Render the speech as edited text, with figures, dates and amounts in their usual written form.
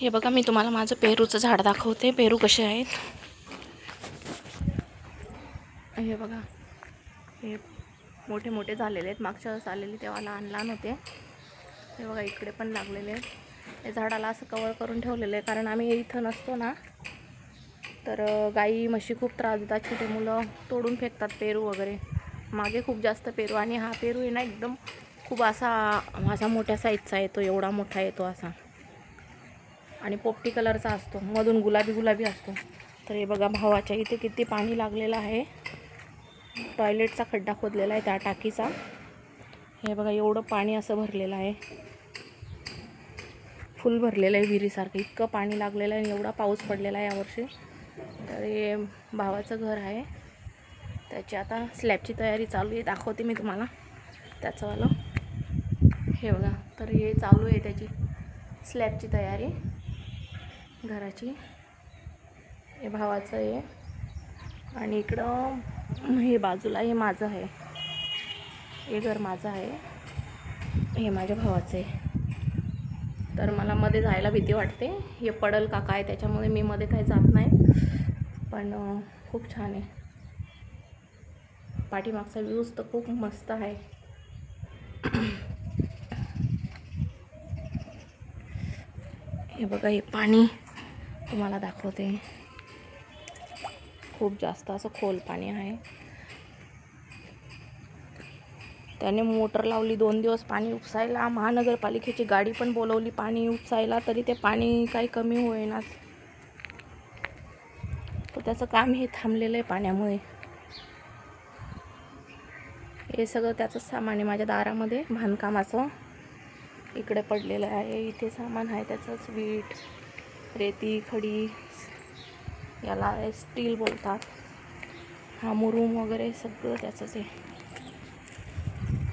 हे बघा, मी तुम्हाला माझं पेरूचं झाड दाखवते. पेरू कसे आहेत हे बघा. हे मोठे मोठे झालेले आहेत. मागच्या वेळेस आलेले तेव्हा लहान लहान होते. हे बघा, इकडे पण लागलेले आहेत. हे झाडाला असं कवर करून ठेवलेलं आहे, कारण आम्ही इथं नसतो ना, तर गाई म्हशी खूप त्रास देतात. छोटे मुलं तोडून फेकतात पेरू वगैरे. मागे खूप जास्त पेरू, आणि हा पेरू आहे ना एकदम खूप असा मोठ्या साईजचा येतो. एवढा मोठा येतो असा, आणि पोपटी कलरचा असतो, मधून गुलाबी गुलाबी असतो. तर हे बघा, भावाच्या इथे किती पाणी लागलेलं आहे. टॉयलेटचा खड्डा खोदलेला आहे त्या टाकीचा. हे बघा, एवढं पाणी असं भरलेलं आहे, फुल भरलेलं आहे विहिरीसारखं. इतकं पाणी लागलेलं आहे आणि एवढा पाऊस पडलेला आहे यावर्षी. तर हे भावाचं घर आहे, त्याची आता स्लॅबची तयारी चालू आहे. दाखवते मी तुम्हाला त्याचंवालं. हे बघा, तर हे चालू आहे त्याची स्लॅबची तयारी घराची. हे भावाचं आहे, आणि इकडं हे बाजूला हे माझं आहे. हे घर माझं आहे, हे माझ्या भावाचं आहे. तर मला मध्ये जायला भीती वाटते, हे पडल का काय, त्याच्यामुळे मी मध्ये काही जात नाही. पण खूप छान आहे. पाठीमागचा व्ह्यूज तर खूप मस्त आहे. हे बघा, हे पाणी तुम्हाला दाखवते. खूप जास्त असं खोल पाणी आहे. त्याने मोटर लावली 2 दिवस पाणी उपसायला. महानगरपालिकेची गाडी पण बोलवली पाणी उपसायला, तरी ते पाणी काही कमी होईनाच. तर त्याचं काम हे थांबलेलं आहे पाण्यामुळे. हे सगळं त्याचंच सामान आहे माझ्या दारामध्ये बांधकामाचं. इकडे पडलेलं आहे, इथे सामान आहे त्याचंच. वीट, रेती, खडी, याला स्टील बोलतात. हा मुरूम वगैरे सगळं त्याचंच आहे.